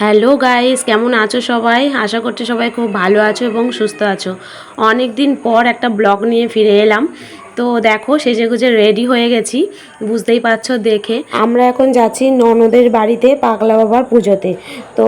Hello guys, কেমন আছো সবাই? আশা করছি সবাই খুব ভালো আছো এবং সুস্থ আছো। অনেক দিন পর একটা ব্লগ নিয়ে ফিরে এলাম। তো দেখো, সেজেগুজে রেডি হয়ে গেছি, বুঝতেই পারছো দেখে। আমরা এখন যাচ্ছি ননদের বাড়িতে পাগলা বাবার পুজোতে। তো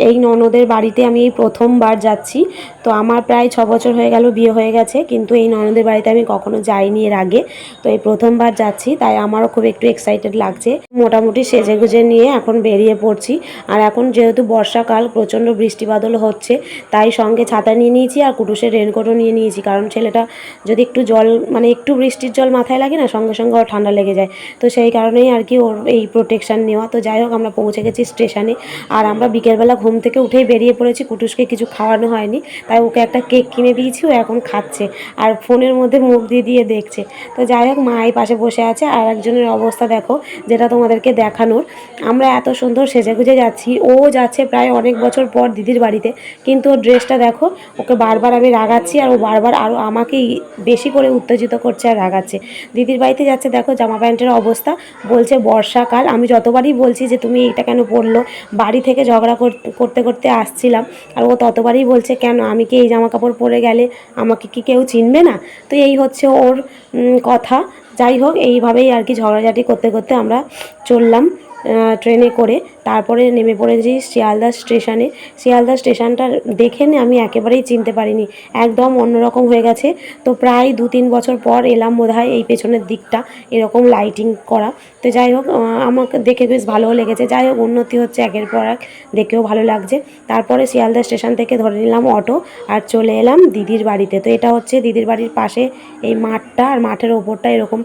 এই ননদের বাড়িতে আমি এই প্রথমবার যাচ্ছি। তো আমার প্রায় 6 বছর হয়ে গেল বিয়ে হয়ে গেছে, কিন্তু এই ননদের বাড়িতে আমি কখনো যাইনি এর আগে। তো এই প্রথমবার যাচ্ছি, তাই আমারও খুব একটু এক্সাইটেড লাগছে। মোটামুটি সেজেগুজে নিয়ে এখন বেরিয়ে পড়ছি। আর এখন যেহেতু বর্ষাকাল, প্রচণ্ড বৃষ্টি বাদল হচ্ছে, তাই সঙ্গে ছাতা নিয়ে নিয়েছি আর কুটুসের রেনকোটও নিয়ে নিয়েছি। কারণ ছেলেটা যদি একটু জল, মানে একটু বৃষ্টির জল মাথায় লাগে না, সঙ্গে সঙ্গে ওর ঠান্ডা লেগে যায়। তো সেই কারণেই আর কি ওর এই প্রোটেকশান নেওয়া। তো যাই হোক, আমরা পৌঁছে গেছি স্টেশনে। আর আমরা বিকেলবেলা ঘুম থেকে উঠেই বেরিয়ে পড়েছি। কুটুসকে কিছু খাওয়ানো হয়নি, তাই ওকে একটা কেক কিনে দিয়েছি, ও এখন খাচ্ছে আর ফোনের মধ্যে মুখ দিয়ে দিয়ে দেখছে। তো যাই হোক, মা এই পাশে বসে আছে। আর একজনের অবস্থা দেখো, যেটা তোমাদেরকে দেখানোর। আমরা এত সুন্দর সেজেগুজে যাচ্ছি, ও যাচ্ছে প্রায় অনেক বছর পর দিদির বাড়িতে, কিন্তু ওর ড্রেসটা দেখো। ওকে বারবার আমি রাগাচ্ছি আর ও বারবার আরও আমাকেই বেশি করে উত্তেজিত করছে আর রাগাচ্ছে। দিদির বাড়িতে যাচ্ছে, দেখো জামা প্যান্টের অবস্থা। বলছে বর্ষাকাল। আমি যতবারই বলছি যে তুমি এটা কেন পরলো, বাড়ি থেকে ঝগড়া করতে করতে আসছিলাম, আর ও ততবারই বলছে কেন, আমি কি এই জামা কাপড় পরে গেলে আমাকে কি কেউ চিনবে না? তো এই হচ্ছে ওর কথা। যাই হোক, এইভাবেই আর কি ঝগড়াঝাটি করতে করতে আমরা চললাম ট্রেনে করে। তারপরে নেমে পড়েছি শিয়ালদা স্টেশনে। শিয়ালদা স্টেশনটা দেখে আমি একেবারেই চিনতে পারিনি, একদম অন্যরকম হয়ে গেছে। তো প্রায় 2-3 বছর পর এলাম বোধহয় এই পেছনের দিকটা এরকম লাইটিং করা। তো যাই হোক, আমাকে দেখে বেশ ভালোও লেগেছে। যাই হোক, উন্নতি হচ্ছে একের পর এক, দেখেও ভালো লাগছে। তারপরে শিয়ালদা স্টেশন থেকে ধরে নিলাম অটো আর চলে এলাম দিদির বাড়িতে। তো এটা হচ্ছে দিদির বাড়ির পাশে এই মাঠটা, আর মাঠের ওপরটা এরকম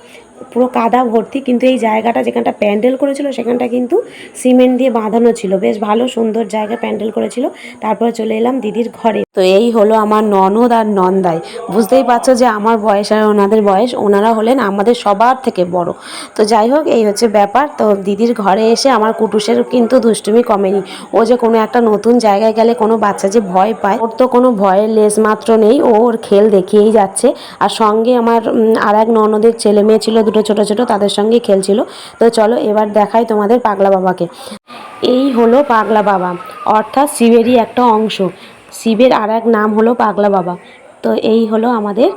পুরো কাদা ভর্তি, কিন্তু এই জায়গাটা যেখানটা প্যান্ডেল করেছিল সেখানটা কিন্তু সিমেন্ট দিয়ে বাঁধানো ছিল। বেশ ভালো সুন্দর জায়গায় প্যান্ডেল করেছিল। তারপরে চলে এলাম দিদির ঘরে। তো এই হলো আমার ননদ আর নন্দাই। বুঝতেই পারছো যে আমার বয়স আর ওনাদের বয়স, ওনারা হলেন আমাদের সবার থেকে বড়। তো যাই হোক, এই হচ্ছে ব্যাপার। তো দিদির ঘরে এসে আমার কুটুসের কিন্তু দুষ্টুমি কমেনি। ও যে কোনো একটা নতুন জায়গায় গেলে কোনো বাচ্চা যে ভয় পায়, ওর তো কোনো ভয়ের লেশ মাত্র নেই। ও ওর খেল দেখিয়েই যাচ্ছে। আর সঙ্গে আমার আর এক ননদের ছেলে মেয়ে ছিল, দুটো ছোট ছোট, তাদের সঙ্গে খেলছিল। তো চলো এবার দেখাই তোমাদের পাগলা বাবাকে। এই হলো পাগলা বাবা, অর্থাৎ শিবেরই একটা অংশ। শিবের আর এক নাম হলো পাগলা বাবা। তো এই হলো আমাদের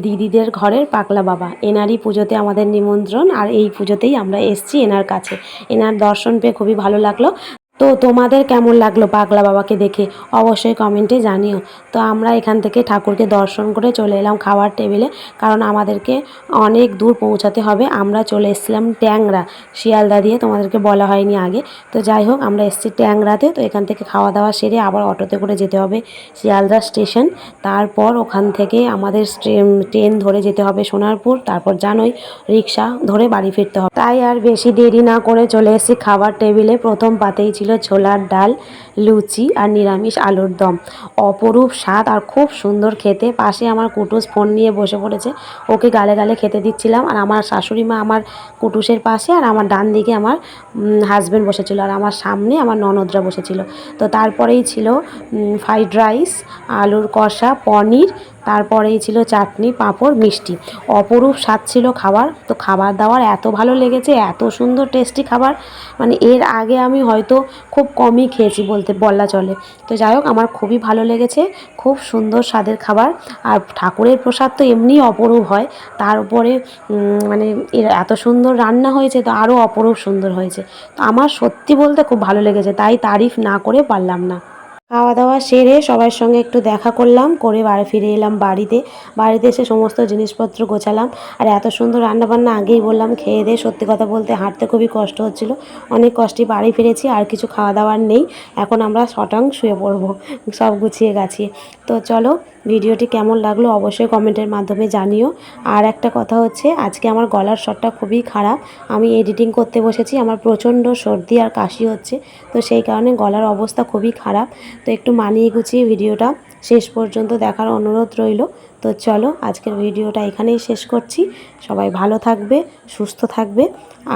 দিদিদের ঘরের পাগলা বাবা। এনারই পুজোতে আমাদের নিমন্ত্রণ, আর এই পুজোতেই আমরা এসছি এনার কাছে। এনার দর্শন পেয়ে খুবই ভালো লাগলো। তো তোমাদের কেমন লাগলো পাগলা বাবাকে দেখে অবশ্যই কমেন্টে জানিও। তো আমরা এখান থেকে ঠাকুরকে দর্শন করে চলে এলাম খাওয়ার টেবিলে, কারণ আমাদেরকে অনেক দূর পৌঁছাতে হবে। আমরা চলে এসেছিলাম ট্যাংরা, শিয়ালদা দিয়ে, তোমাদেরকে বলা হয়নি আগে। তো যাই হোক, আমরা এসেছি ট্যাংরাতে। তো এখান থেকে খাওয়া দাওয়া সেরে আবার অটোতে করে যেতে হবে শিয়ালদা স্টেশন। তারপর ওখান থেকে আমাদের ট্রেন ধরে যেতে হবে সোনারপুর। তারপর জানোই, রিক্সা ধরে বাড়ি ফিরতে হবে। তাই আর বেশি দেরি না করে চলে এসেছি খাবার টেবিলে। প্রথম পাতেই ছিল ছোলার ডাল, লুচি আর নিরামিষ আলুর দম। অপরূপ স্বাদ আর খুব সুন্দর খেতে। পাশে আমার কুটুস ফোন নিয়ে বসে পড়েছে, ওকে গালে গালে খেতে দিচ্ছিলাম। আর আমার শাশুড়ি মা আমার কুটুসের পাশে, আর আমার ডান দিকে আমার হাজব্যান্ড বসেছিল, আর আমার সামনে আমার ননদরা বসেছিল। তো তারপরেই ছিল ফ্রাইড রাইস, আলুর কষা, পনির। তারপরেই ছিল চাটনি, পাঁপড়, মিষ্টি। অপরূপ স্বাদ ছিল খাবার। তো খাবার দাবার এত ভালো লেগেছে, এত সুন্দর টেস্টি খাবার, মানে এর আগে আমি হয়তো খুব কমই খেয়েছি বলা চলে। তো যাই হোক, আমার খুবই ভালো লেগেছে। খুব সুন্দর স্বাদের খাবার। আর ঠাকুরের প্রসাদ তো এমনিই অপরূপ হয়, তার উপরে মানে এত সুন্দর রান্না হয়েছে, তো আরও অপরূপ সুন্দর হয়েছে। তো আমার সত্যি বলতে খুব ভালো লেগেছে, তাই তারিফ না করে পারলাম না। খাওয়া দাওয়া সেরে সবার সঙ্গে একটু দেখা করলাম, করে বাড়ি ফিরে এলাম বাড়িতে। বাড়িতে এসে সমস্ত জিনিসপত্র গোছালাম। আর এত সুন্দর রান্নাবান্না, আগেই বললাম খেয়ে দিয়ে সত্যি কথা বলতে হাঁটতে খুবই কষ্ট হচ্ছিল। অনেক কষ্টে বাড়ি ফিরেছি, আর কিছু খাওয়া দাওয়ার নেই। এখন আমরা শটাং শুয়ে পড়বো সব গুছিয়ে গাছিয়ে। তো চলো, ভিডিওটি কেমন লাগলো অবশ্যই কমেন্টের মাধ্যমে জানিও। আর একটা কথা হচ্ছে, আজকে আমার গলার স্বরটা খুবই খারাপ। আমি এডিটিং করতে বসেছি, আমার প্রচণ্ড সর্দি আর কাশি হচ্ছে। তো সেই কারণে গলার অবস্থা খুবই খারাপ। তো একটু মানিয়ে গুছিয়ে ভিডিওটা শেষ পর্যন্ত দেখার অনুরোধ রইল। তো চলো, আজকের ভিডিওটা এখানেই শেষ করছি। সবাই ভালো থাকবে, সুস্থ থাকবে।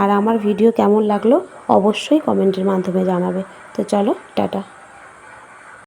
আর আমার ভিডিও কেমন লাগলো অবশ্যই কমেন্টের মাধ্যমে জানাবে। তো চলো, টাটা।